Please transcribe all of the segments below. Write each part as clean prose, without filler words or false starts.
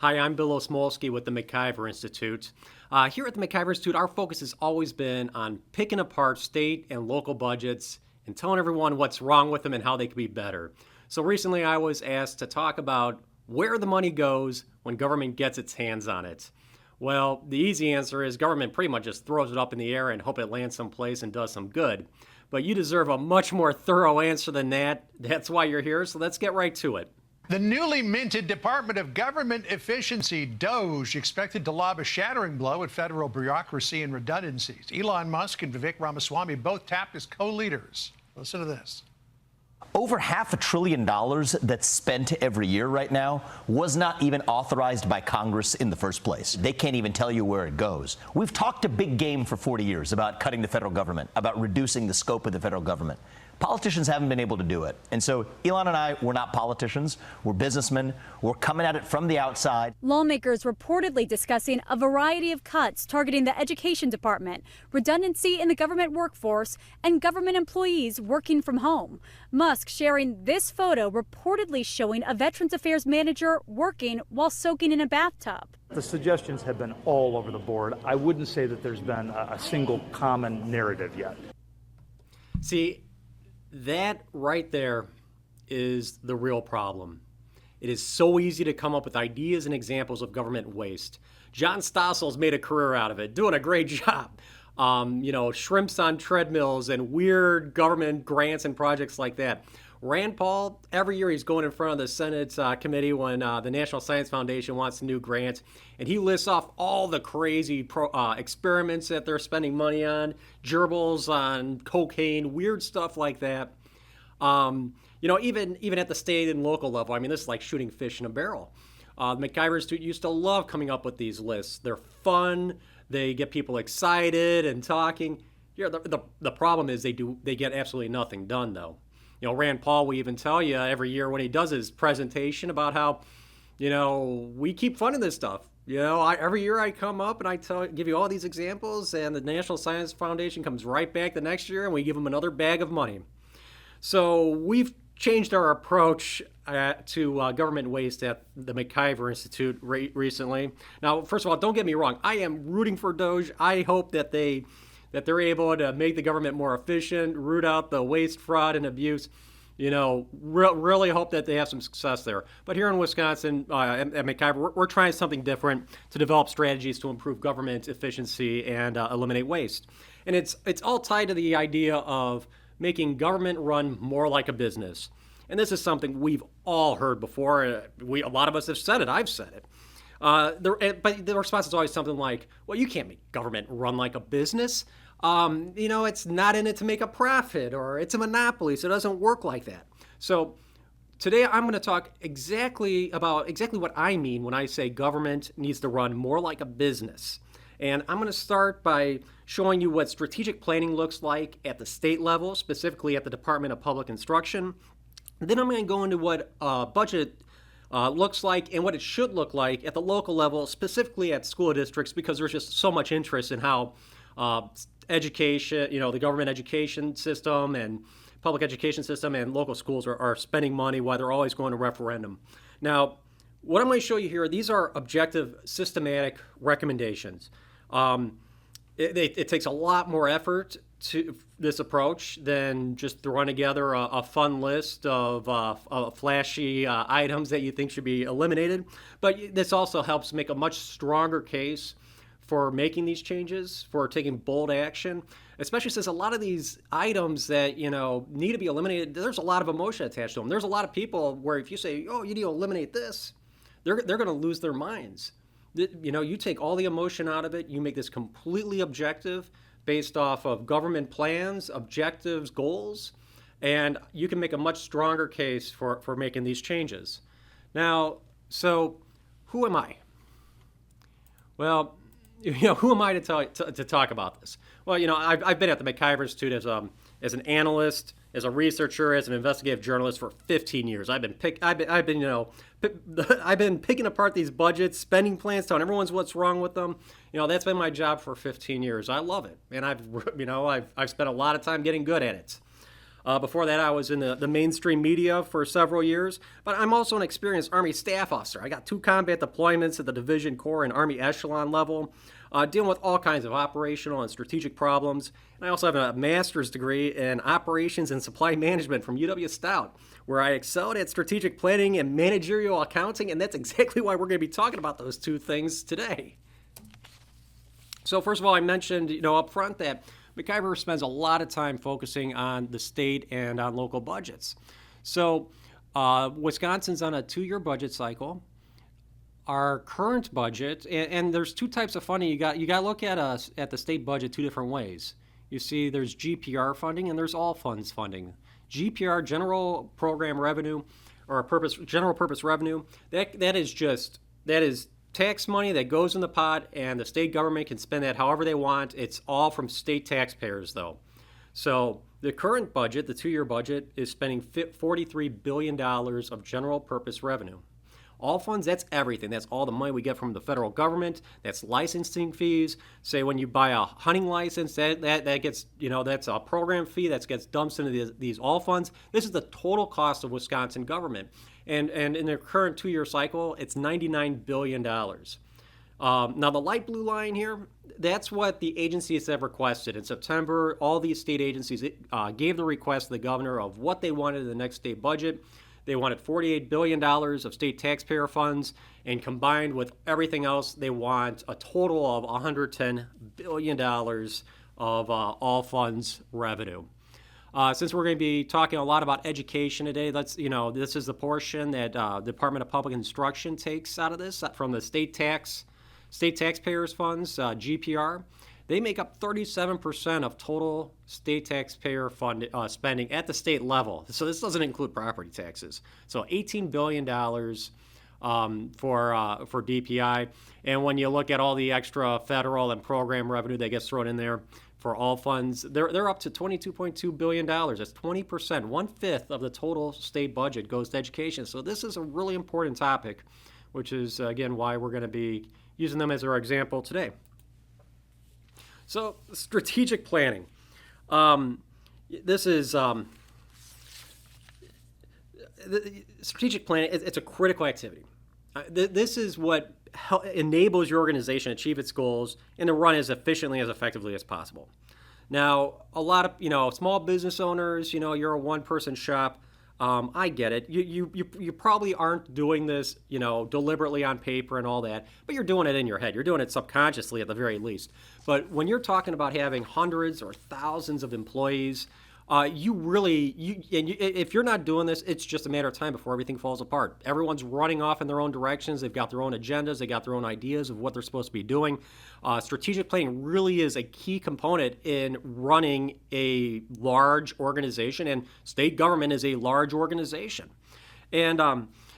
Hi, I'm Bill Osmulski with the MacIver Institute. Here at the MacIver Institute, our focus has always been on picking apart state and local budgets and telling everyone what's wrong with them and how they can be better. So recently I was asked to talk about where the money goes when government gets its hands on it. Well, the easy answer is government pretty much just throws it up in the air and hope it lands someplace and does some good. But you deserve a much more thorough answer than that. That's why you're here, so let's get right to it. The newly minted Department of Government Efficiency, DOGE, expected to lob a shattering blow at federal bureaucracy and redundancies. Elon Musk and Vivek Ramaswamy both tapped as co-leaders. Listen to this. Over $500 billion that's spent every year right now was not even authorized by Congress in the first place. They can't even tell you where it goes. We've talked a big game for 40 years about cutting the federal government, about reducing the scope of the federal government. Politicians haven't been able to do it. And so Elon and I, we're not politicians. We're businessmen. We're coming at it from the outside. Lawmakers reportedly discussing a variety of cuts targeting the education department, redundancy in the government workforce, and government employees working from home. Musk sharing this photo reportedly showing a Veterans Affairs manager working while soaking in a bathtub. The suggestions have been all over the board. I wouldn't say that there's been a single common narrative yet. See, that right there is the real problem. It is so easy to come up with ideas and examples of government waste. John Stossel's made a career out of it, doing a great job. Shrimps on treadmills and weird government grants and projects like that. Rand Paul, every year he's going in front of the Senate committee when the National Science Foundation wants a new grant, and he lists off all the crazy experiments that they're spending money on, gerbils on cocaine, weird stuff like that. Even at the state and local level, I mean, this is like shooting fish in a barrel. The MacIver Institute used to love coming up with these lists. They're fun. They get people excited and talking. Here, the problem is they get absolutely nothing done, though. Rand Paul will even tell you every year when he does his presentation about how, we keep funding this stuff. Every year I come up and I give you all these examples, and the National Science Foundation comes right back the next year and we give them another bag of money. So we've changed our approach to government waste at the MacIver Institute recently. Now, first of all, don't get me wrong. I am rooting for DOGE. I hope that they're able to make the government more efficient, root out the waste, fraud, and abuse. Really hope that they have some success there. But here in Wisconsin, at MacIver, we're trying something different to develop strategies to improve government efficiency and eliminate waste. And it's all tied to the idea of making government run more like a business. And this is something we've all heard before. A lot of us have said it. I've said it. But the response is always something like, well, you can't make government run like a business. It's not in it to make a profit, or it's a monopoly, so it doesn't work like that. So today I'm going to talk exactly what I mean when I say government needs to run more like a business. And I'm going to start by showing you what strategic planning looks like at the state level, specifically at the Department of Public Instruction. Then I'm going to go into what budget looks like and what it should look like at the local level, specifically at school districts, because there's just so much interest in how education, the government education system and public education system and local schools are spending money while they're always going to referendum. Now, what I'm going to show you here, these are objective, systematic recommendations. It takes a lot more effort to this approach than just throwing together a fun list of flashy items that you think should be eliminated. But this also helps make a much stronger case for making these changes, for taking bold action, especially since a lot of these items that, need to be eliminated, there's a lot of emotion attached to them. There's a lot of people where if you say, oh, you need to eliminate this, they're going to lose their minds. You take all the emotion out of it, you make this completely objective based off of government plans, objectives, goals, and you can make a much stronger case for making these changes. Now, so who am I? Well, who am I to talk about this? Well, I've been at the MacIver Institute as an analyst, as a researcher, as an investigative journalist for 15 years. I've been picking apart these budgets, spending plans, telling everyone what's wrong with them. That's been my job for 15 years. I love it, and I've spent a lot of time getting good at it. Before that, I was in the mainstream media for several years, but I'm also an experienced Army staff officer. I got 2 combat deployments at the Division Corps and Army echelon level, dealing with all kinds of operational and strategic problems. And I also have a master's degree in operations and supply management from UW-Stout, where I excelled at strategic planning and managerial accounting, and that's exactly why we're going to be talking about those 2 things today. So first of all, I mentioned, up front that MacIver spends a lot of time focusing on the state and on local budgets. So Wisconsin's on a 2-year budget cycle. Our current budget, and there's 2 types of funding. You got to look at the state budget 2 different ways. You see, there's GPR funding and there's all funds funding. GPR, general program revenue, or general purpose revenue. That is tax money that goes in the pot, and the state government can spend that however they want. It's all from state taxpayers, though. So the current budget, the 2-year budget, is spending $43 billion of general purpose revenue. All funds, that's everything. That's all the money we get from the federal government. That's licensing fees. Say when you buy a hunting license, that gets, that's a program fee that gets dumped into these all funds. This is the total cost of Wisconsin government. And in their current 2-year cycle, it's $99 billion. Now, the light blue line here, that's what the agencies have requested. In September, all these state agencies gave the request to the governor of what they wanted in the next state budget. They wanted $48 billion of state taxpayer funds, and combined with everything else, they want a total of $110 billion of all funds revenue. Since we're going to be talking a lot about education today, this is the portion that Department of Public Instruction takes out of this from the state taxpayers funds, GPR. They make up 37% of total state taxpayer spending at the state level. So this doesn't include property taxes. So $18 billion for DPI. And when you look at all the extra federal and program revenue that gets thrown in there for all funds, they're up to $22.2 billion. That's 20%, 1/5 of the total state budget goes to education. So this is a really important topic, which is, again, why we're going to be using them as our example today. So strategic planning. This is strategic planning. It's a critical activity. This is what enables your organization to achieve its goals and to run as efficiently, as effectively as possible. Now, a lot of small business owners, you're a one-person shop. I get it. You probably aren't doing this, deliberately on paper and all that, but you're doing it in your head. You're doing it subconsciously at the very least. But when you're talking about having hundreds or thousands of employees, if you're not doing this, it's just a matter of time before everything falls apart. Everyone's running off in their own directions. They've got their own agendas. They got their own ideas of what they're supposed to be doing. Strategic planning really is a key component in running a large organization, and state government is a large organization. And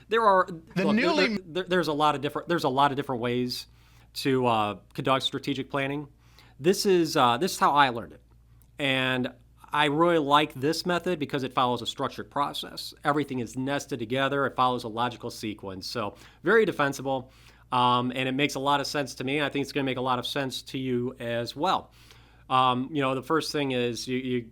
there's a lot of different ways to conduct strategic planning. This is how I learned it, and I really like this method because it follows a structured process. Everything is nested together. It follows a logical sequence. So very defensible, and it makes a lot of sense to me. I think it's going to make a lot of sense to you as well. The first thing is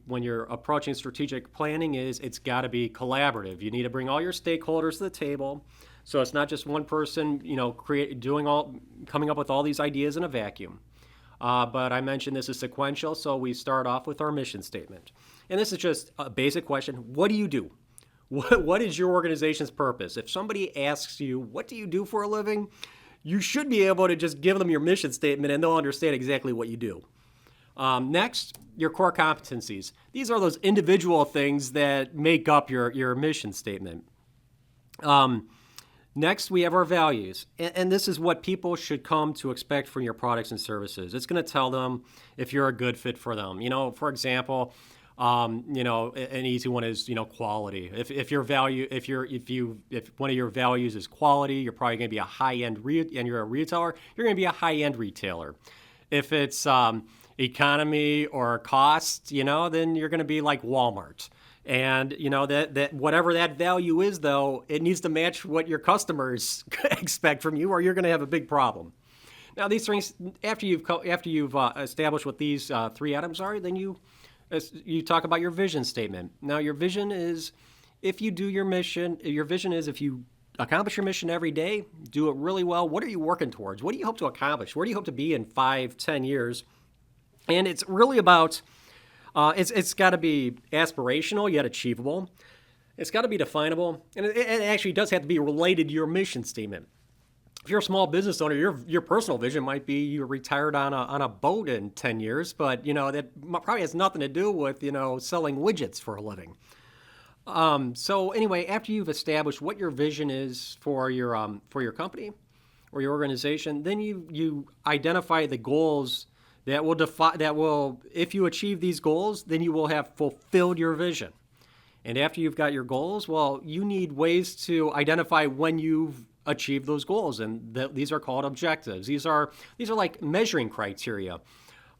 when you're approaching strategic planning it's got to be collaborative. You need to bring all your stakeholders to the table. So it's not just one person, coming up with all these ideas in a vacuum. But I mentioned this is sequential, so we start off with our mission statement. And this is just a basic question. What do you do? What is your organization's purpose? If somebody asks you, what do you do for a living? You should be able to just give them your mission statement and they'll understand exactly what you do. Next, your core competencies. These are those individual things that make up your mission statement. Next, we have our values, and this is what people should come to expect from your products and services. It's going to tell them if you're a good fit for them. For example, an easy one is quality. If one of your values is quality, you're probably going to be a high-end and you're a retailer. You're going to be a high-end retailer. If it's economy or cost, then you're going to be like Walmart. And that whatever that value is, though, it needs to match what your customers expect from you, or you're going to have a big problem. Now, these things, after you've established what these 3 items are, then you You talk about your vision statement. Now, your vision is if you do your mission, your vision is if you accomplish your mission every day, do it really well. What are you working towards? What do you hope to accomplish? Where do you hope to be in 5, 10 years? And it's really about, it's got to be aspirational yet achievable. It's got to be definable. And it actually does have to be related to your mission statement. If you're a small business owner, your personal vision might be you're retired on a boat in 10 years, but that probably has nothing to do with selling widgets for a living. So anyway, after you've established what your vision is for your company or your organization, then you identify the goals that will if you achieve these goals, then you will have fulfilled your vision. And after you've got your goals, well, you need ways to identify when you've achieved those goals, and these are called objectives. These are like measuring criteria.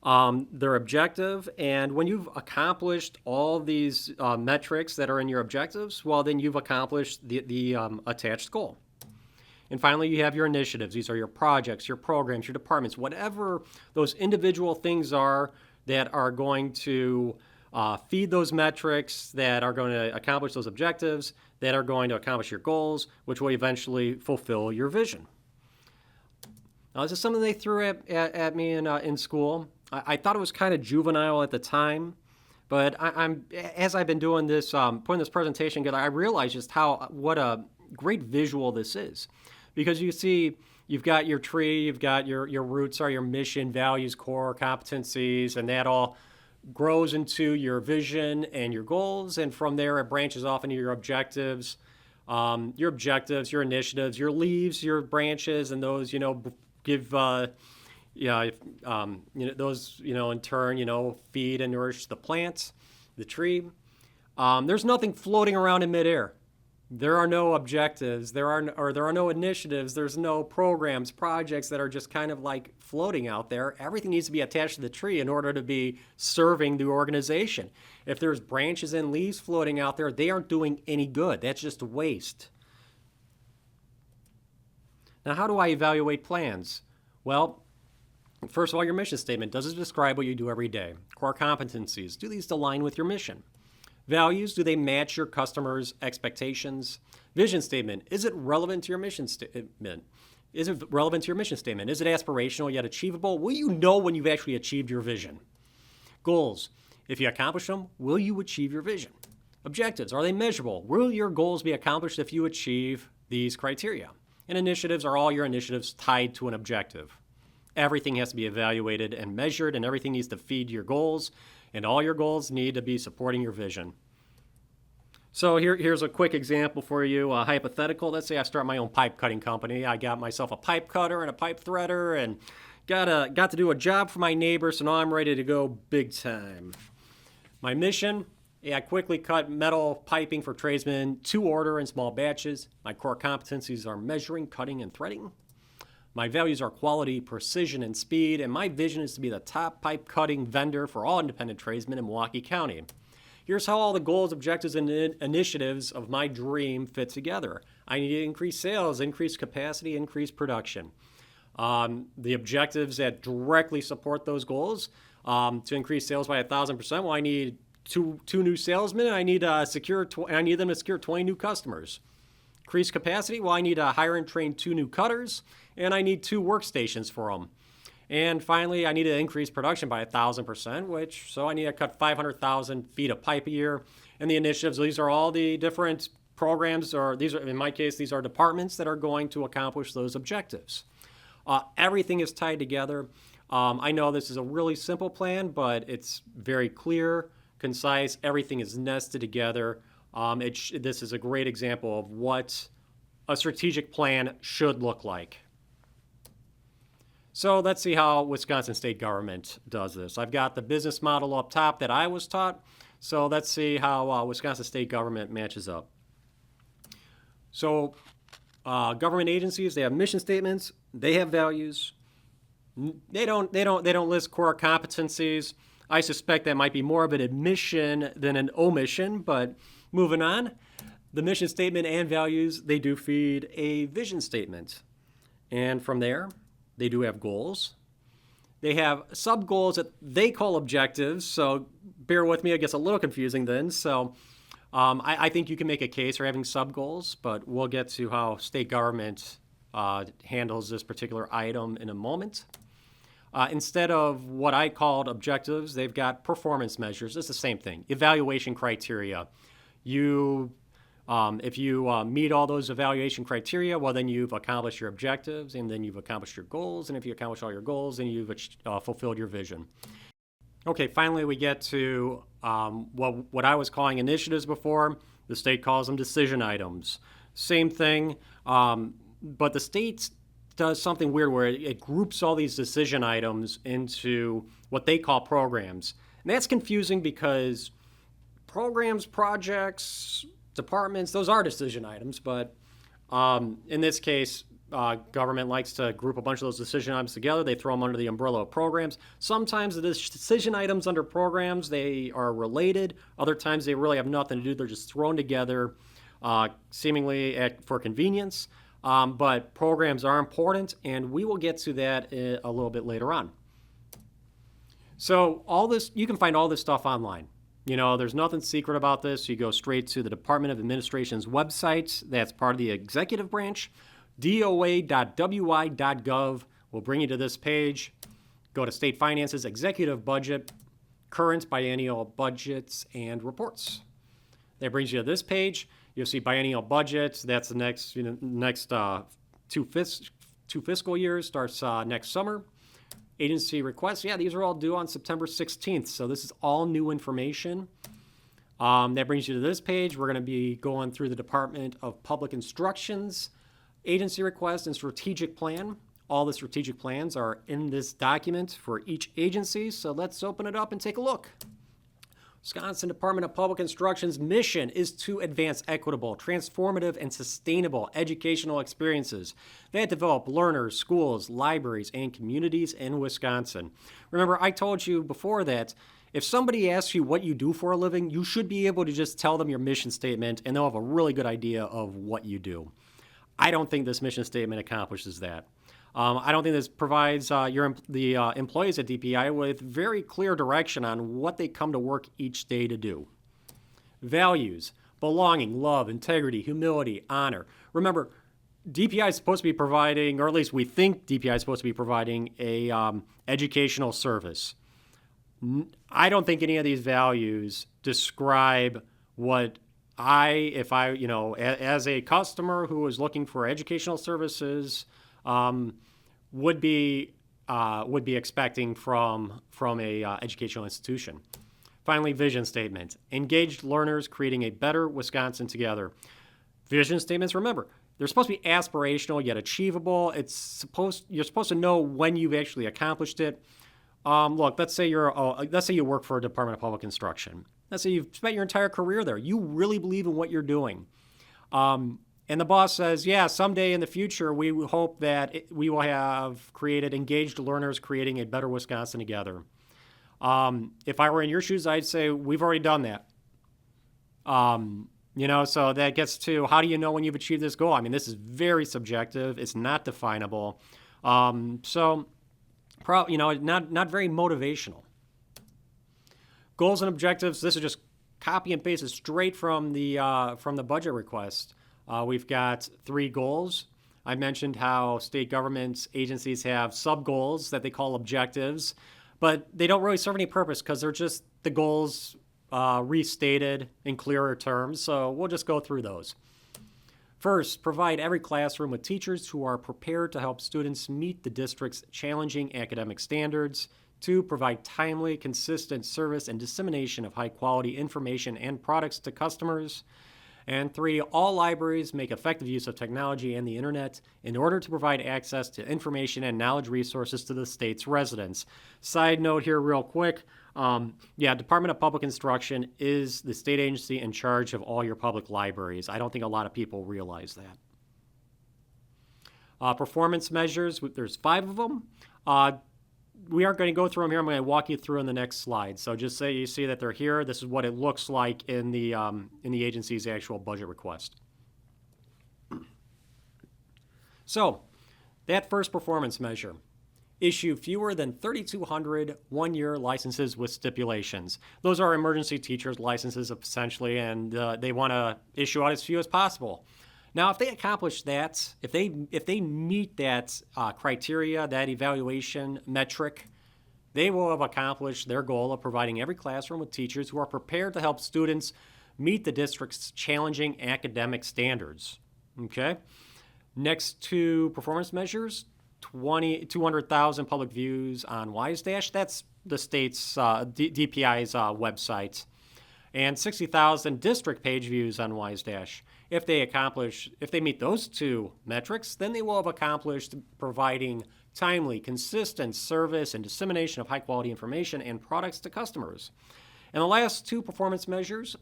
They're objective, and when you've accomplished all these metrics that are in your objectives, well, then you've accomplished the attached goal. And finally, you have your initiatives. These are your projects, your programs, your departments, whatever those individual things are that are going to feed those metrics, that are going to accomplish those objectives, that are going to accomplish your goals, which will eventually fulfill your vision. Now, this is something they threw at me in school. I thought it was kind of juvenile at the time, but as I've been doing this, putting this presentation together, I realized just what a great visual this is. Because you see, you've got your tree, you've got your roots are your mission, values, core competencies, and that all grows into your vision and your goals, and from there it branches off into your objectives, your initiatives, your leaves, your branches, and those give those in turn feed and nourish the plants, the tree. There's nothing floating around in midair. There are no objectives, there are no initiatives, there's no programs, projects that are just kind of like floating out there. Everything needs to be attached to the tree in order to be serving the organization. If there's branches and leaves floating out there, they aren't doing any good. That's just waste. Now, how do I evaluate plans? Well, first of all, your mission statement. Does it describe what you do every day? Core competencies. Do these align with your mission? Values, do they match your customers' expectations? Vision statement, is it relevant to your mission statement? Is it relevant to your mission statement? Is it aspirational yet achievable? Will you know when you've actually achieved your vision? Goals, if you accomplish them, will you achieve your vision? Objectives, are they measurable? Will your goals be accomplished if you achieve these criteria? And initiatives, are all your initiatives tied to an objective? Everything has to be evaluated and measured, and everything needs to feed your goals, and all your goals need to be supporting your vision. So here's a quick example for you, a hypothetical. Let's say I start my own pipe cutting company. I got myself a pipe cutter and a pipe threader, and got to do a job for my neighbor, so now I'm ready to go big time. My mission, I quickly cut metal piping for tradesmen to order in small batches. My core competencies are measuring, cutting, and threading. My values are quality, precision, and speed, and my vision is to be the top pipe cutting vendor for all independent tradesmen in Milwaukee County. Here's how all the goals, objectives, and initiatives of my dream fit together. I need to increase sales, increase capacity, increase production. The objectives that directly support those goals, to increase sales by 1,000%, well, I need two new salesmen, and I need them to secure 20 new customers. Increase capacity, well, I need to hire and train 2 new cutters, and I need 2 workstations for them. And finally, I need to increase production by 1,000%, so I need to cut 500,000 feet of pipe a year. And the initiatives, these are all the different programs, or these are, in my case, these are departments that are going to accomplish those objectives. Everything is tied together. I know this is a really simple plan, but it's very clear, concise. Everything is nested together. This is a great example of what a strategic plan should look like. So let's see how Wisconsin state government does this. I've got the business model up top that I was taught. So let's see how Wisconsin state government matches up. So government agencies, they have mission statements, they have values. They don't list core competencies. I suspect that might be more of an admission than an omission, but moving on. The mission statement and values, they do feed a vision statement. And from there, they do have goals. They have sub-goals that they call objectives, so bear with me, it gets a little confusing then. So I think you can make a case for having sub-goals, but we'll get to how state government handles this particular item in a moment. Instead of what I called objectives, they've got performance measures. It's the same thing. Evaluation criteria. If you meet all those evaluation criteria, well, then you've accomplished your objectives, and then you've accomplished your goals. And if you accomplish all your goals, then you've fulfilled your vision. Okay, finally we get to what I was calling initiatives before. The state calls them decision items. Same thing, but the state does something weird where it groups all these decision items into what they call programs. And that's confusing because programs, projects, departments, those are decision items, but in this case, government likes to group a bunch of those decision items together. They throw them under the umbrella of programs. Sometimes the decision items under programs, they are related. Other times they really have nothing to do. They're just thrown together seemingly for convenience. But programs are important, and we will get to that a little bit later on. So all this, you can find all this stuff online. You know, there's nothing secret about this. You go straight to the Department of Administration's website. That's part of the executive branch. DOA.wi.gov will bring you to this page. Go to State Finances, Executive Budget, Current Biennial Budgets and Reports. That brings you to this page. You'll see biennial budgets. That's the next two fiscal years. Starts next summer. Agency requests. Yeah, these are all due on September 16th. So this is all new information. That brings you to this page. We're going to be going through the Department of Public Instruction's agency request and strategic plan. All the strategic plans are in this document for each agency. So let's open it up and take a look. Wisconsin Department of Public Instruction's mission is to advance equitable, transformative, and sustainable educational experiences that develop learners, schools, libraries, and communities in Wisconsin. Remember, I told you before that if somebody asks you what you do for a living, you should be able to just tell them your mission statement, and they'll have a really good idea of what you do. I don't think this mission statement accomplishes that. I don't think this provides the employees at DPI with very clear direction on what they come to work each day to do. Values, belonging, love, integrity, humility, honor. Remember, DPI is supposed to be providing, or at least we think DPI is supposed to be providing a educational service. I don't think any of these values describe what as a customer who is looking for educational services, would be expecting from a educational institution. Finally, vision statement. Engaged learners creating a better Wisconsin together. Vision statements, remember, they're supposed to be aspirational yet achievable. You're supposed to know when you've actually accomplished it. Look, let's say you work for a Department of Public Instruction. Let's say you've spent your entire career there. You really believe in what you're doing. And the boss says, yeah, someday in the future, we hope that we will have created engaged learners creating a better Wisconsin together. If I were in your shoes, I'd say we've already done that. So that gets to how do you know when you've achieved this goal? I mean, this is very subjective. It's not definable. Not very motivational. Goals and objectives. This is just copy and paste it straight from the budget request. We've got 3 goals. I mentioned how state government agencies have sub-goals that they call objectives, but they don't really serve any purpose because they're just the goals restated in clearer terms. So we'll just go through those. First, provide every classroom with teachers who are prepared to help students meet the district's challenging academic standards. 2, provide timely, consistent service and dissemination of high-quality information and products to customers. And 3, all libraries make effective use of technology and the internet in order to provide access to information and knowledge resources to the state's residents. Side note here real quick, Department of Public Instruction is the state agency in charge of all your public libraries. I don't think a lot of people realize that. Performance measures, there's 5 of them. We aren't going to go through them here. I'm going to walk you through in the next slide. So just say you see that they're here. This is what it looks like in the agency's actual budget request. So that first performance measure, issue fewer than 3,200 one-year licenses with stipulations. Those are emergency teachers' licenses, essentially, and they want to issue out as few as possible. Now, if they accomplish that, if they meet that criteria, that evaluation metric, they will have accomplished their goal of providing every classroom with teachers who are prepared to help students meet the district's challenging academic standards. Okay? Next to performance measures, 200,000 public views on WiseDash. That's the state's DPI's website. And 60,000 district page views on WiseDash. If they meet those two metrics, then they will have accomplished providing timely, consistent service and dissemination of high-quality information and products to customers. And the last two performance measures,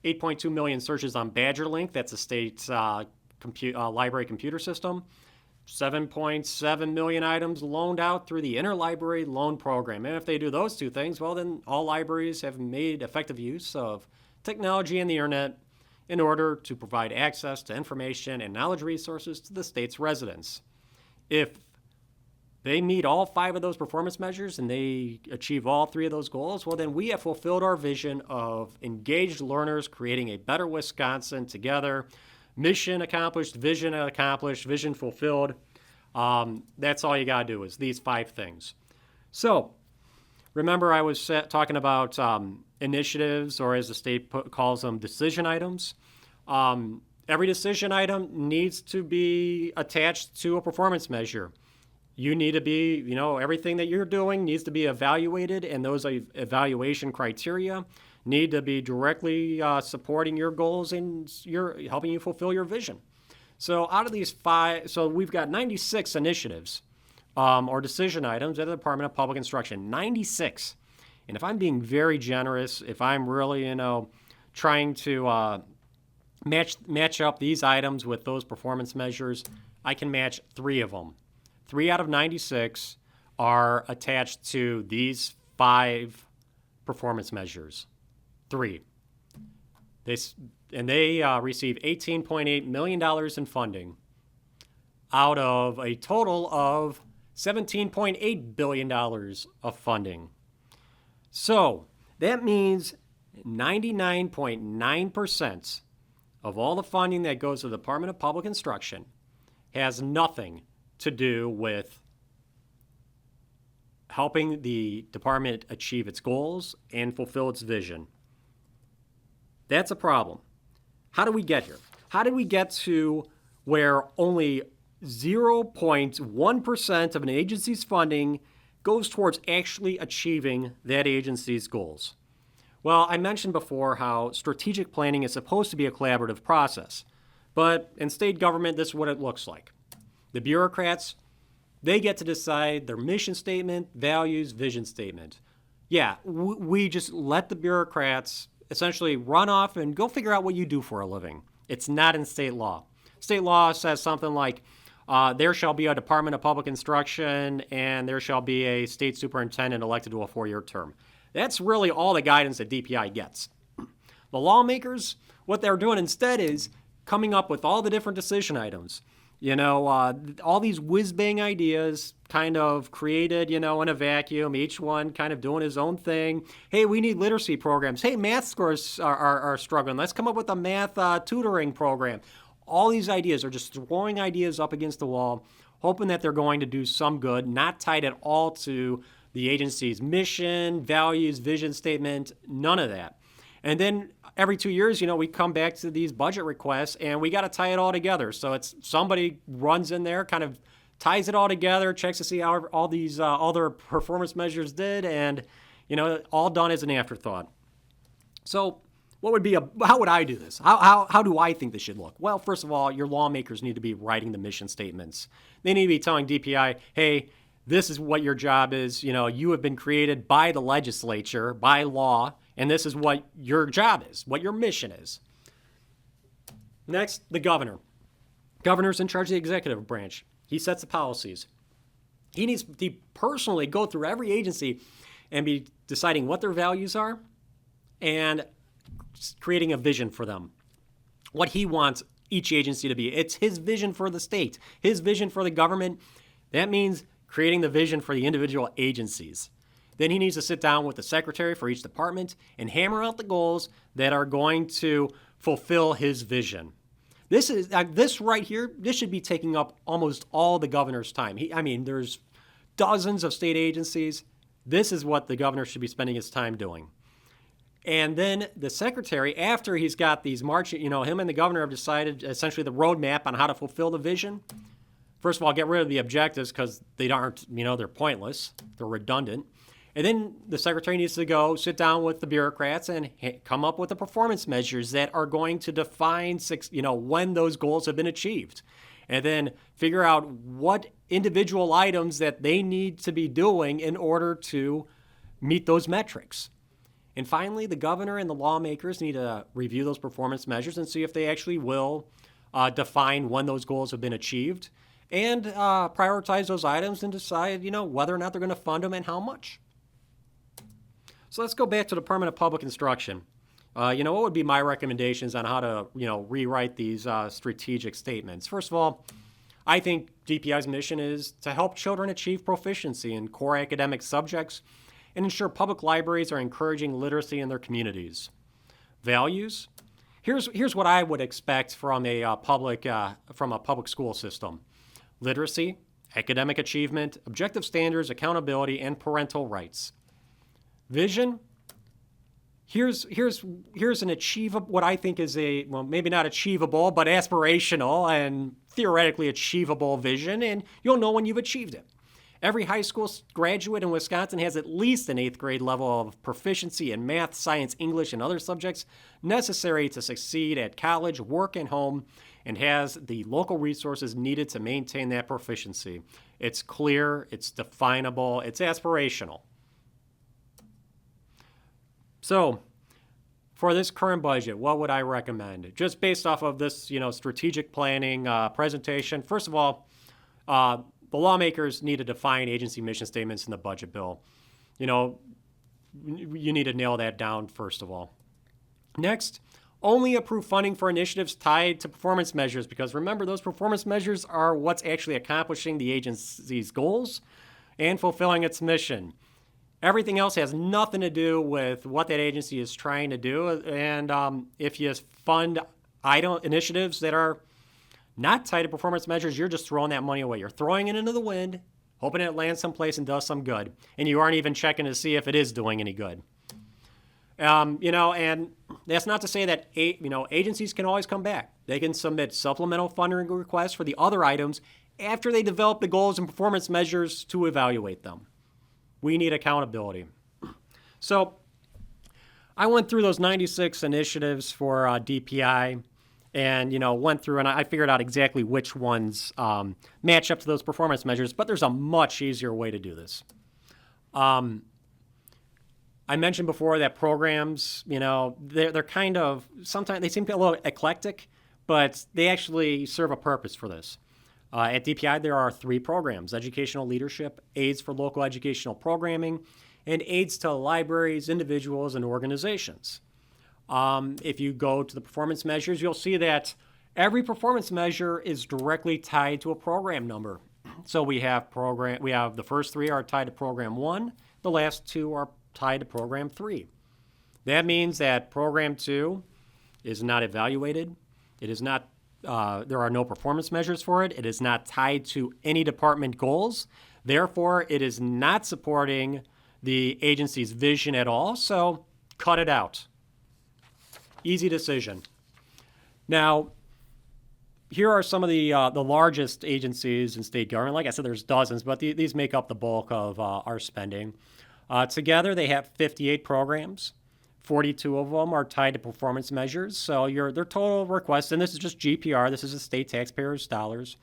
8.2 million searches on BadgerLink, that's the state's library computer system, 7.7 million items loaned out through the interlibrary loan program. And if they do those two things, well, then all libraries have made effective use of technology and the internet in order to provide access to information and knowledge resources to the state's residents. If they meet all 5 of those performance measures and they achieve all 3 of those goals, well, then we have fulfilled our vision of engaged learners creating a better Wisconsin together. Mission accomplished, vision fulfilled. That's all you got to do is these 5 things. So remember I was talking about initiatives, or as the state calls them, decision items. Every decision item needs to be attached to a performance measure. You need to be, everything that you're doing needs to be evaluated, and those evaluation criteria need to be directly supporting your goals and helping you fulfill your vision. So out of these 5, so we've got 96 initiatives or decision items at the Department of Public Instruction, 96. And if I'm being very generous, if I'm really, trying to match up these items with those performance measures, I can match 3 of them. 3 out of 96 are attached to these 5 performance measures. 3. They receive $18.8 million in funding out of a total of $17.8 billion of funding. So that means 99.9% of all the funding that goes to the Department of Public Instruction has nothing to do with helping the department achieve its goals and fulfill its vision. That's a problem. How do we get here? How did we get to where only 0.1% of an agency's funding goes towards actually achieving that agency's goals? Well, I mentioned before how strategic planning is supposed to be a collaborative process. But in state government, this is what it looks like. The bureaucrats, they get to decide their mission statement, values, vision statement. Yeah, we just let the bureaucrats essentially run off and go figure out what you do for a living. It's not in state law. State law says something like, there shall be a Department of Public Instruction and there shall be a state superintendent elected to a 4-year term. That's really all the guidance that DPI gets. The lawmakers, what they're doing instead is coming up with all the different decision items. All these whiz-bang ideas kind of created, in a vacuum, each one kind of doing his own thing. Hey, we need literacy programs. Hey, math scores are struggling. Let's come up with a math tutoring program. All these ideas are just throwing ideas up against the wall, hoping that they're going to do some good, not tied at all to the agency's mission, values, vision statement, none of that. And then every 2 years, we come back to these budget requests and we got to tie it all together. So it's somebody runs in there, kind of ties it all together, checks to see how all these other performance measures did, and all done as an afterthought. So how would I do this? How do I think this should look? Well, first of all, your lawmakers need to be writing the mission statements. They need to be telling DPI, hey, this is what your job is. You have been created by the legislature, by law, and this is what your job is, what your mission is. Next, the governor. Governor's in charge of the executive branch. He sets the policies. He needs to personally go through every agency and be deciding what their values are and creating a vision for them, what he wants each agency to be. It's his vision for the state, his vision for the government. That means creating the vision for the individual agencies. Then he needs to sit down with the secretary for each department and hammer out the goals that are going to fulfill his vision. This right here, this should be taking up almost all the governor's time. There's dozens of state agencies. This is what the governor should be spending his time doing. And then the secretary, after he's got these marching, him and the governor have decided essentially the roadmap on how to fulfill the vision. First of all, get rid of the objectives because they aren't, they're pointless. They're redundant. And then the secretary needs to go sit down with the bureaucrats and come up with the performance measures that are going to define, when those goals have been achieved. And then figure out what individual items that they need to be doing in order to meet those metrics. And finally, the governor and the lawmakers need to review those performance measures and see if they actually will define when those goals have been achieved and prioritize those items and decide, whether or not they're going to fund them and how much. So let's go back to the Department of Public Instruction. What would be my recommendations on how to, rewrite these strategic statements? First of all, I think DPI's mission is to help children achieve proficiency in core academic subjects and ensure public libraries are encouraging literacy in their communities. Values. Here's what I would expect from a public school system: literacy, academic achievement, objective standards, accountability, and parental rights. Vision. Here's an achievable, what I think is maybe not achievable, but aspirational and theoretically achievable vision, and you'll know when you've achieved it. Every high school graduate in Wisconsin has at least an 8th grade level of proficiency in math, science, English, and other subjects necessary to succeed at college, work, and home, and has the local resources needed to maintain that proficiency. It's clear, it's definable, it's aspirational. So, for this current budget, what would I recommend? Just based off of this, strategic planning presentation, first of all, the lawmakers need to define agency mission statements in the budget bill. You need to nail that down, first of all. Next, only approve funding for initiatives tied to performance measures, because remember, those performance measures are what's actually accomplishing the agency's goals and fulfilling its mission. Everything else has nothing to do with what that agency is trying to do. And if you fund initiatives that are not tied to performance measures, you're just throwing that money away. You're throwing it into the wind, hoping it lands someplace and does some good. And you aren't even checking to see if it is doing any good. And that's not to say that, agencies can always come back. They can submit supplemental funding requests for the other items after they develop the goals and performance measures to evaluate them. We need accountability. So I went through those 96 initiatives for DPI and, went through and I figured out exactly which ones match up to those performance measures, but there's a much easier way to do this. I mentioned before that programs, they're kind of, sometimes they seem a little eclectic, but they actually serve a purpose for this. At DPI, there are 3 programs: educational leadership, aids for local educational programming, and aids to libraries, individuals, and organizations. If you go to the performance measures, you'll see that every performance measure is directly tied to a program number. So we have the first 3 are tied to program 1, the last 2 are tied to program 3. That means that program 2 is not evaluated. It is not there are no performance measures for it. It is not tied to any department goals. Therefore, it is not supporting the agency's vision at all, so cut it out. Easy decision. Now, here are some of the largest agencies in state government. Like I said, there's dozens, but these make up the bulk of our spending. Together, they have 58 programs. 42 of them are tied to performance measures. So their total request, and this is just GPR, this is the state taxpayers' dollars,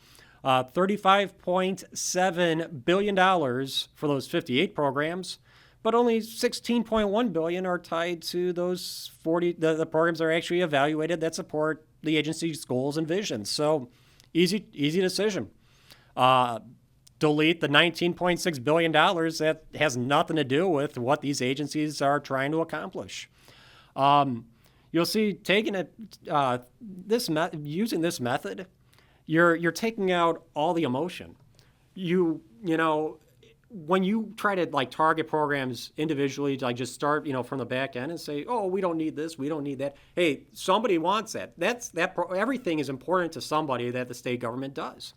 $35.7 billion for those 58 programs, but only $16.1 billion are tied to those 40, the programs that are actually evaluated that support the agency's goals and visions. So easy decision. Delete the $19.6 billion that has nothing to do with what these agencies are trying to accomplish. You'll see taking it using this method, you're taking out all the emotion. you know, when you try to like target programs individually, like just start, from the back end and say, oh, we don't need this, we don't need that. Hey, somebody wants that. Everything is important to somebody that the state government does.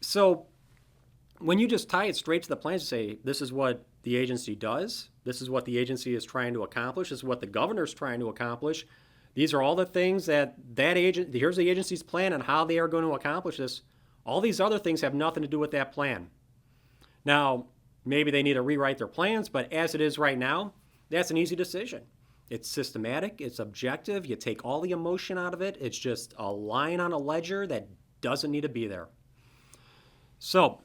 So when you just tie it straight to the plans and say, this is what the agency does, this is what the agency is trying to accomplish, this is what the governor's trying to accomplish, these are all the things here's the agency's plan and how they are going to accomplish this. All these other things have nothing to do with that plan. Now, maybe they need to rewrite their plans, but as it is right now, that's an easy decision. It's systematic, it's objective, you take all the emotion out of it, it's just a line on a ledger that doesn't need to be there. So,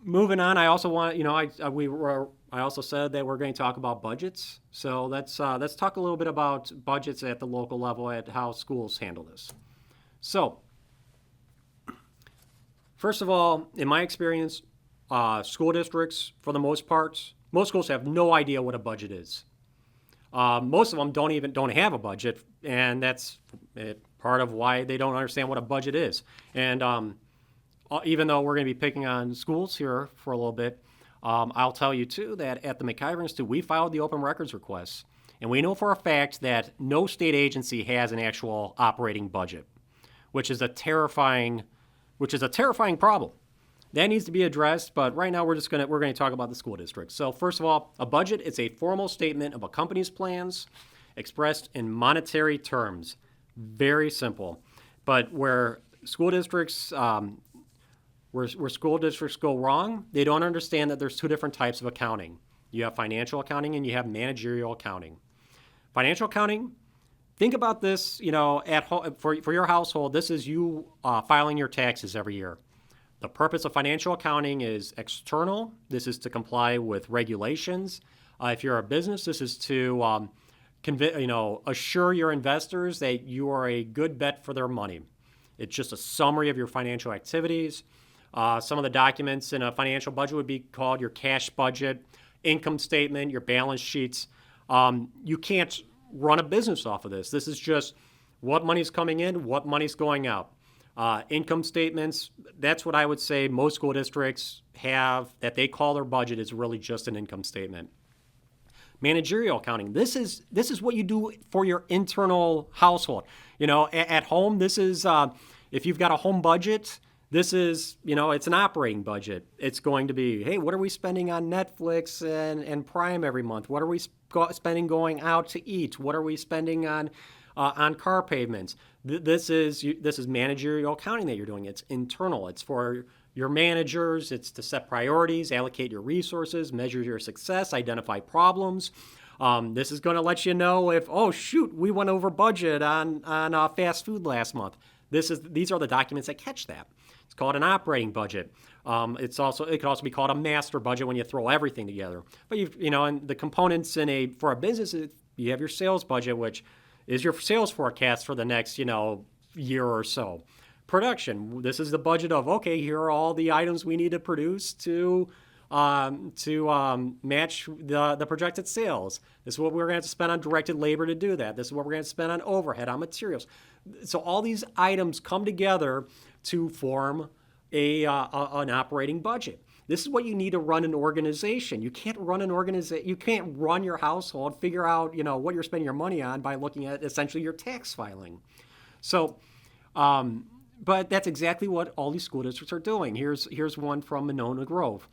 moving on, I also want, I also said that we're going to talk about budgets. So let's talk a little bit about budgets at the local level, at how schools handle this. So, first of all, in my experience, school districts, for the most part, most schools have no idea what a budget is. Most of them don't have a budget, and that's part of why they don't understand what a budget is. And even though we're going to be picking on schools here for a little bit, I'll tell you too that at the MacIver Institute, we filed the open records requests, and we know for a fact that no state agency has an actual operating budget, which is a terrifying problem. That needs to be addressed, but right now we're going to talk about the school district. So first of all, a budget is a formal statement of a company's plans expressed in monetary terms. Very simple. But where school districts go wrong, they don't understand that there's two different types of accounting. You have financial accounting and you have managerial accounting. Financial accounting, think about this, at home, for your household, this is you filing your taxes every year. The purpose of financial accounting is external. This is to comply with regulations. If you're a business, this is to assure your investors that you are a good bet for their money. It's just a summary of your financial activities. Some of the documents in a financial budget would be called your cash budget, income statement, your balance sheets. You can't run a business off of this. This is just what money's coming in, what money's going out. Income statements, that's what I would say most school districts have that they call their budget is really just an income statement. Managerial accounting, this is what you do for your internal household. At home, this is, if you've got a home budget, this is, it's an operating budget. It's going to be, hey, what are we spending on Netflix and Prime every month? What are we spending going out to eat? What are we spending on car payments? This is managerial accounting that you're doing. It's internal. It's for your managers. It's to set priorities, allocate your resources, measure your success, identify problems. This is going to let you know if, oh shoot, we went over budget on fast food last month. These are the documents that catch that. It's called an operating budget. It could also be called a master budget when you throw everything together. But and the components for a business, you have your sales budget, which is your sales forecast for the next, year or so. Production, this is the budget of, okay, here are all the items we need to produce to match the projected sales. This is what we're going to have to spend on directed labor to do that. This is what we're going to spend on overhead, on materials. So all these items come together to form an operating budget. This is what you need to run an organization. You can't run You can't run your household, figure out what you're spending your money on by looking at essentially your tax filing. So, but that's exactly what all these school districts are doing. Here's one from Monona Grove.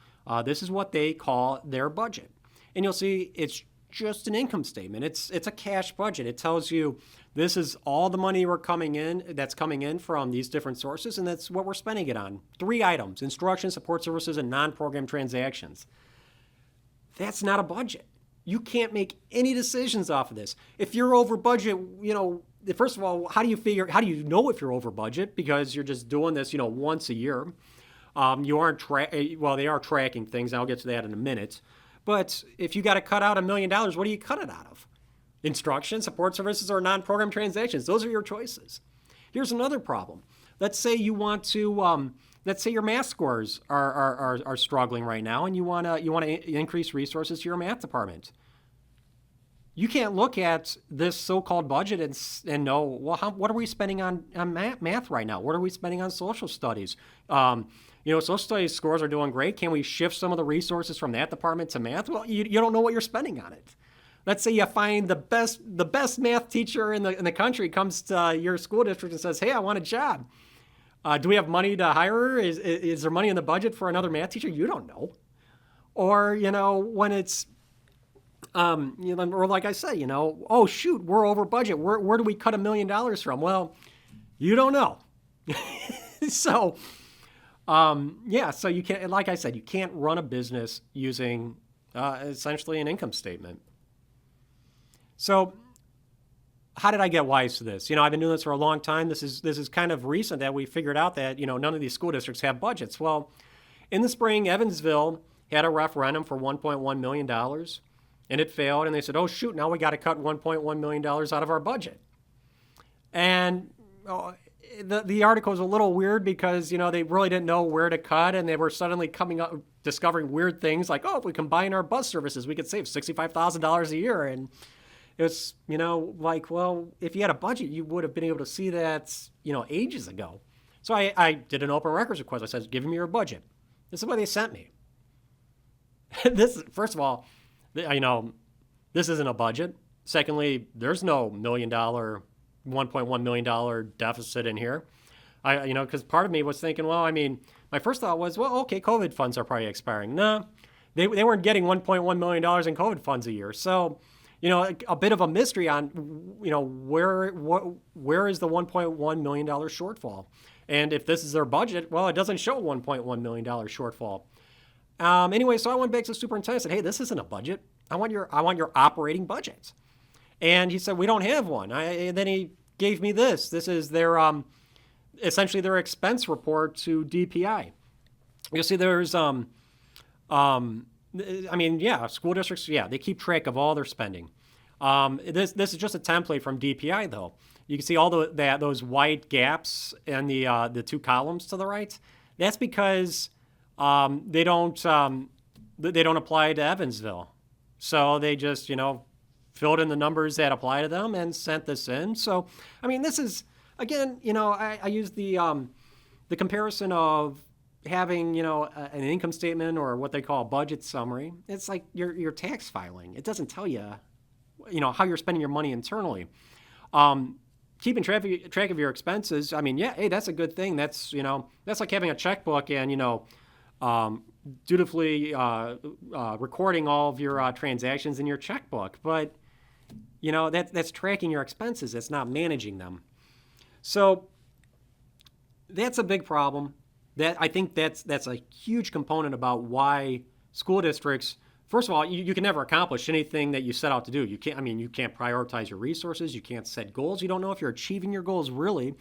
This is what they call their budget, and you'll see it's just an income statement. It's a cash budget. It tells you this is all the money that's coming in from these different sources, and that's what we're spending it on. 3 items: instruction, support services, and non-program transactions. That's not a budget. You can't make any decisions off of this. If you're over budget, first of all, how do you know if you're over budget? Because you're just doing this, once a year. They are tracking things. I'll get to that in a minute. But if you got to cut out $1 million, what do you cut it out of? Instruction, support services, or non-program transactions. Those are your choices. Here's another problem. Let's say you want to, let's say your math scores are struggling right now, and you want to increase resources to your math department. You can't look at this so-called budget and know, well, what are we spending on math right now? What are we spending on social studies? social studies scores are doing great. Can we shift some of the resources from that department to math? Well, you don't know what you're spending on it. Let's say you find the best math teacher in the country comes to your school district and says, "Hey, I want a job. Do we have money to hire her? Is there money in the budget for another math teacher?" You don't know. Or, when it's, or like I said, oh shoot, we're over budget. Where do we cut $1 million from? Well, you don't know. So, so you can't, like I said, you can't run a business using essentially an income statement. So how did I get wise to this? I've been doing this for a long time. This is kind of recent that we figured out that, none of these school districts have budgets. Well, in the spring, Evansville had a referendum for $1.1 million, and it failed. And they said, oh, shoot, now we got to cut $1.1 million out of our budget. And the article was a little weird because, they really didn't know where to cut, and they were suddenly discovering weird things like, oh, if we combine our bus services, we could save $65,000 a year. And it's, well, if you had a budget, you would have been able to see that, ages ago. So I did an open records request. I said, give me your budget. This is what they sent me. First of all, this isn't a budget. Secondly, there's no $1.1 million deficit in here. Because part of me was thinking, my first thought was, well, okay, COVID funds are probably expiring. No, they weren't getting $1.1 million in COVID funds a year. So, a bit of a mystery on, where is the $1.1 million shortfall? And if this is their budget, well, it doesn't show a $1.1 million shortfall. Anyway, so I went back to the superintendent and said, hey, this isn't a budget. I want your operating budget. And he said, we don't have one. And then he gave me this. This is their, essentially their expense report to DPI. You'll see there's, school districts, they keep track of all their spending. This is just a template from DPI, though. You can see all those white gaps in the two columns to the right. That's because they don't apply to Evansville. So they just, filled in the numbers that apply to them and sent this in. So, this is, again, I use the comparison of having, an income statement or what they call a budget summary. It's like your tax filing. It doesn't tell you, how you're spending your money internally. Keeping track of your expenses, hey, that's a good thing. That's, that's like having a checkbook and, dutifully recording all of your transactions in your checkbook. But, that's tracking your expenses. It's not managing them. So that's a big problem. That I think that's a huge component about why school districts, first of all, you can never accomplish anything that you set out to do. You can't prioritize your resources. You can't set goals. You don't know if you're achieving your goals really.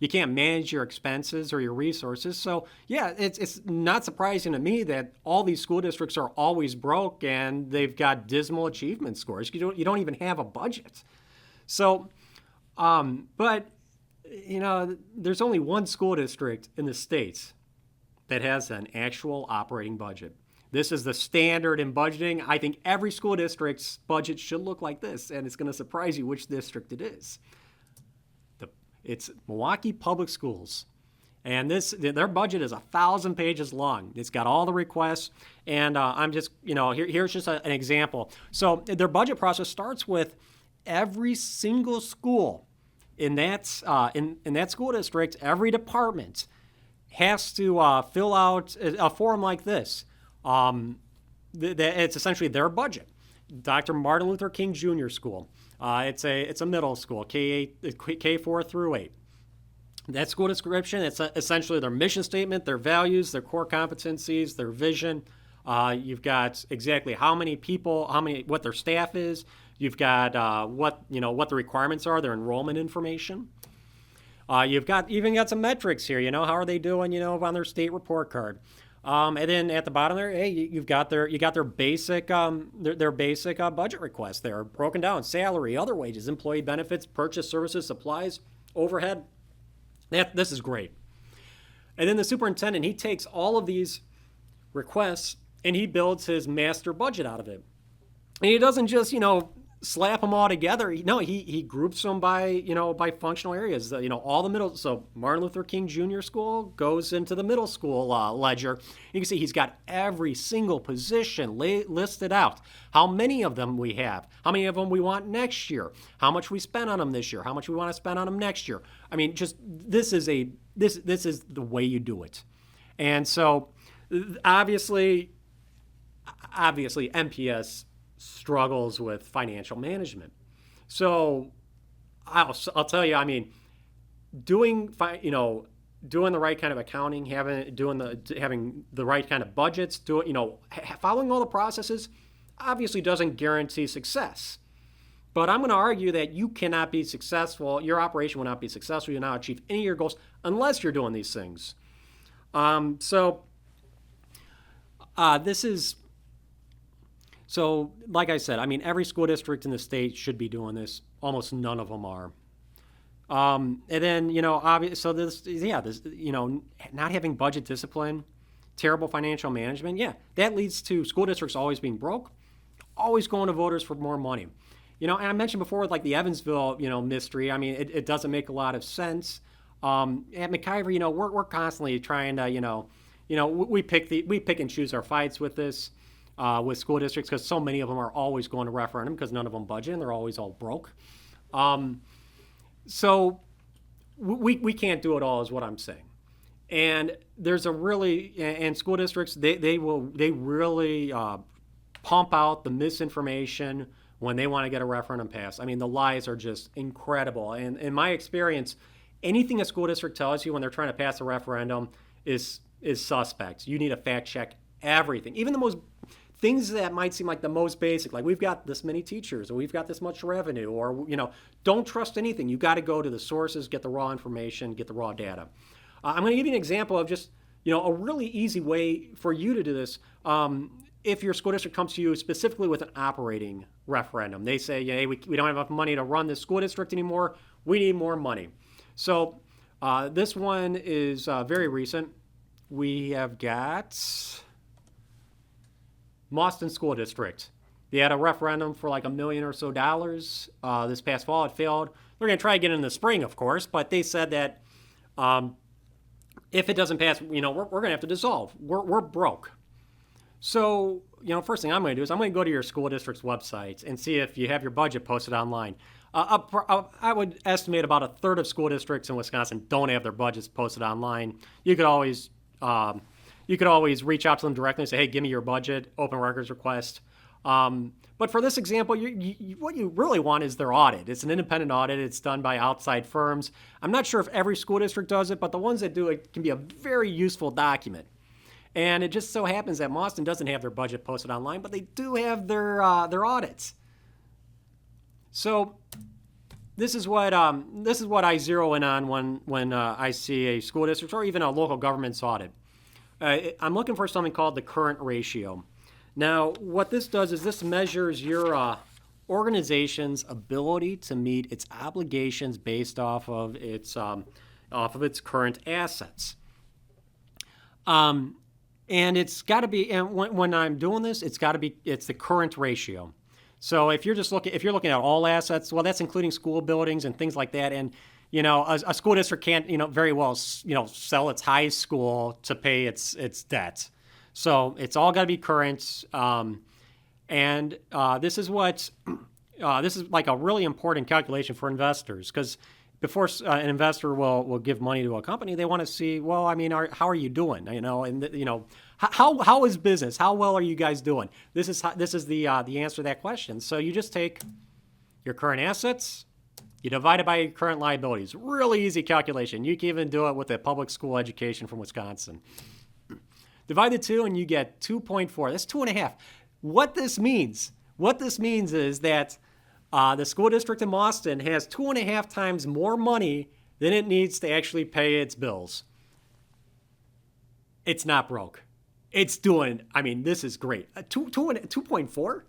You can't manage your expenses or your resources. So yeah, it's not surprising to me that all these school districts are always broke and they've got dismal achievement scores. You don't even have a budget. So, but there's only one school district in the States that has an actual operating budget. This is the standard in budgeting. I think every school district's budget should look like this, and it's going to surprise you which district it is. It's Milwaukee Public Schools. And their budget is 1,000 pages long. It's got all the requests, and I'm just, here's just an example. So their budget process starts with every single school in that school district, every department has to fill out a form like this. It's essentially their budget. Dr. Martin Luther King Jr. School. It's a middle school, K4 through 8. That school description, it's essentially their mission statement, their values, their core competencies, their vision. You've got exactly how many people, what their staff is. You've got what the requirements are, their enrollment information. You've even got some metrics here. How are they doing? On their state report card. And then at the bottom there, hey, you got their basic budget requests. They're broken down: salary, other wages, employee benefits, purchase services, supplies, overhead. This is great. And then the superintendent, he takes all of these requests and he builds his master budget out of it. And he doesn't just slap them all together. No, he groups them by by functional areas. All the middle. So Martin Luther King Jr. School goes into the middle school ledger. You can see he's got every single position listed out. How many of them we have? How many of them we want next year? How much we spent on them this year? How much we want to spend on them next year? I mean, just this is the way you do it. And so obviously MPS struggles with financial management. So I'll tell you, I mean, doing the right kind of accounting, having the right kind of budgets, following all the processes obviously doesn't guarantee success. But I'm going to argue that you cannot be successful, your operation will not be successful, you'll not achieve any of your goals unless you're doing these things. So, like I said, I mean, every school district in the state should be doing this. Almost none of them are. And then, not having budget discipline, terrible financial management, that leads to school districts always being broke, always going to voters for more money. And I mentioned before, like the Evansville, mystery. I mean, it doesn't make a lot of sense. At MacIver, we're constantly trying to, we pick and choose our fights with this. With school districts, because so many of them are always going to referendum because none of them budget and they're always all broke. So we can't do it all, is what I'm saying. And there's and school districts, they really pump out the misinformation when they want to get a referendum passed. I mean, the lies are just incredible. And in my experience, anything a school district tells you when they're trying to pass a referendum is suspect. You need to fact check everything, even the most things that might seem like the most basic, like we've got this many teachers or we've got this much revenue, or don't trust anything. You got to go to the sources, get the raw information, get the raw data. I'm going to give you an example of just a really easy way for you to do this. If your school district comes to you specifically with an operating referendum, they say, hey, we don't have enough money to run this school district anymore. We need more money. So this one is very recent. We have got Boston School District. They had a referendum for like $1 million or so this past fall. It failed. They're going to try again in the spring, of course, but they said that if it doesn't pass, we're going to have to dissolve. We're broke. So, first thing I'm going to do is I'm going to go to your school district's website and see if you have your budget posted online. I would estimate about a third of school districts in Wisconsin don't have their budgets posted online. You could always reach out to them directly and say, hey, give me your budget, open records request. But for this example, what you really want is their audit. It's an independent audit. It's done by outside firms. I'm not sure if every school district does it, but the ones that do it can be a very useful document. And it just so happens that Boston doesn't have their budget posted online, but they do have their audits. So this is what I zero in on when I see a school district or even a local government's audit. I'm looking for something called the current ratio. Now, what this does is this measures your organization's ability to meet its obligations based off of its current assets. And it's got to be. And when I'm doing this, it's the current ratio. So if you're looking at all assets, well, that's including school buildings and things like that. And a school district can't, very well, sell its high school to pay its debt. So it's all got to be current. And this is like a really important calculation for investors, because before an investor will give money to a company, they want to see, well, I mean, how are you doing? How is business? How well are you guys doing? This is the answer to that question. So you just take your current assets, you divide it by your current liabilities. Really easy calculation. You can even do it with a public school education from Wisconsin. Divide the two and you get 2.4. That's 2.5. What this means is that the school district in Boston has 2.5 times more money than it needs to actually pay its bills. It's not broke. It's doing, this is great. 2.4?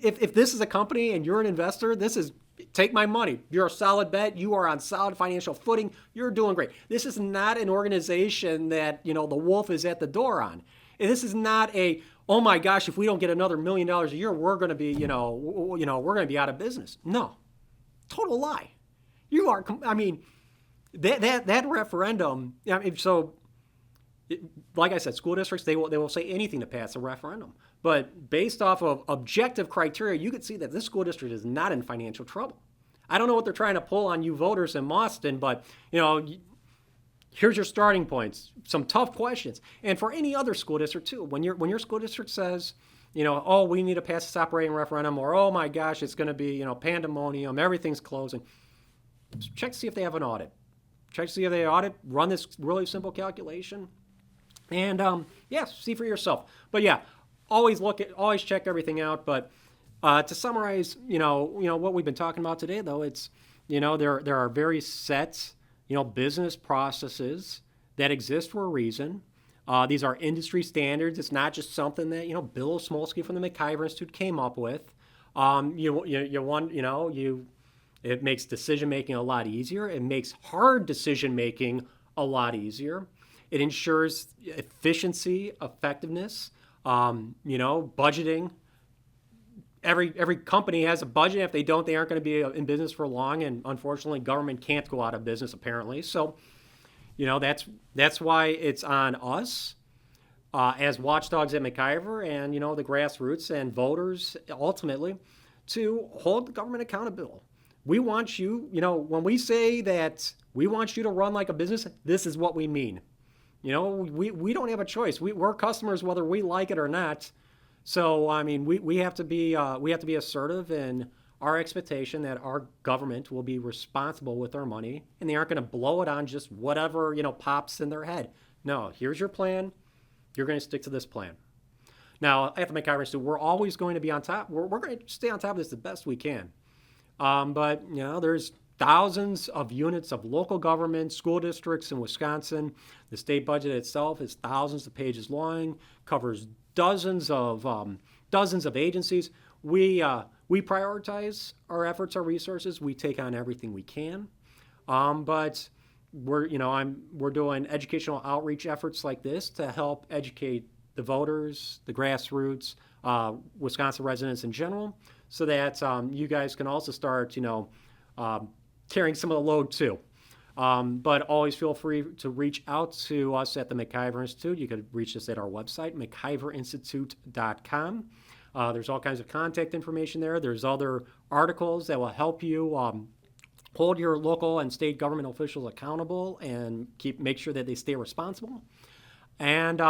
If this is a company and you're an investor, this is, take my money. You're a solid bet. You are on solid financial footing. You're doing great. This is not an organization that, the wolf is at the door on. this is not a, oh my gosh, if we don't get another $1 million a year, we're going to be, we're going to be out of business. No, total lie. You are, I mean, that referendum, I mean, so like I said, school districts, they will say anything to pass a referendum. But based off of objective criteria, you can see that this school district is not in financial trouble. I don't know what they're trying to pull on you voters in Boston, but, here's your starting points, some tough questions. And for any other school district too, when your school district says, oh, we need to pass this operating referendum, or oh my gosh, it's going to be, pandemonium, everything's closing. Check to see if they have an audit. Check to see if they audit, run this really simple calculation, and see for yourself. But yeah, always check everything out. But to summarize, what we've been talking about today, though, it's, there are very set, business processes that exist for a reason. These are industry standards. It's not just something that, Bill Osmulski from the MacIver Institute came up with. It makes decision-making a lot easier. It makes hard decision-making a lot easier. It ensures efficiency, effectiveness, budgeting. Every company has a budget. If they don't, they aren't going to be in business for long. And unfortunately, government can't go out of business, apparently. So, that's why it's on us as watchdogs at MacIver and, the grassroots and voters, ultimately, to hold the government accountable. We want you, when we say that we want you to run like a business, this is what we mean. We don't have a choice. We're customers whether we like it or not. So, I mean, we have to be assertive in our expectation that our government will be responsible with our money, and they aren't going to blow it on just whatever, pops in their head. No, here's your plan. You're going to stick to this plan. Now, at the MacIver Institute, we're always going to be on top. We're going to stay on top of this the best we can. But, there's thousands of units of local government, school districts in Wisconsin. The state budget itself is thousands of pages long, covers dozens of agencies. We prioritize our efforts, our resources. We take on everything we can. But we're doing educational outreach efforts like this to help educate the voters, the grassroots, Wisconsin residents in general, so that you guys can also start, carrying some of the load too. But always feel free to reach out to us at the MacIver Institute. You could reach us at our website, MacIverInstitute.com. There's all kinds of contact information there. There's other articles that will help you hold your local and state government officials accountable and make sure that they stay responsible. And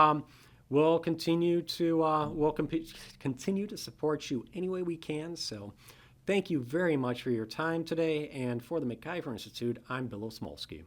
we'll continue to continue to support you any way we can. So thank you very much for your time today. And for the MacIver Institute, I'm Bill Osmulski.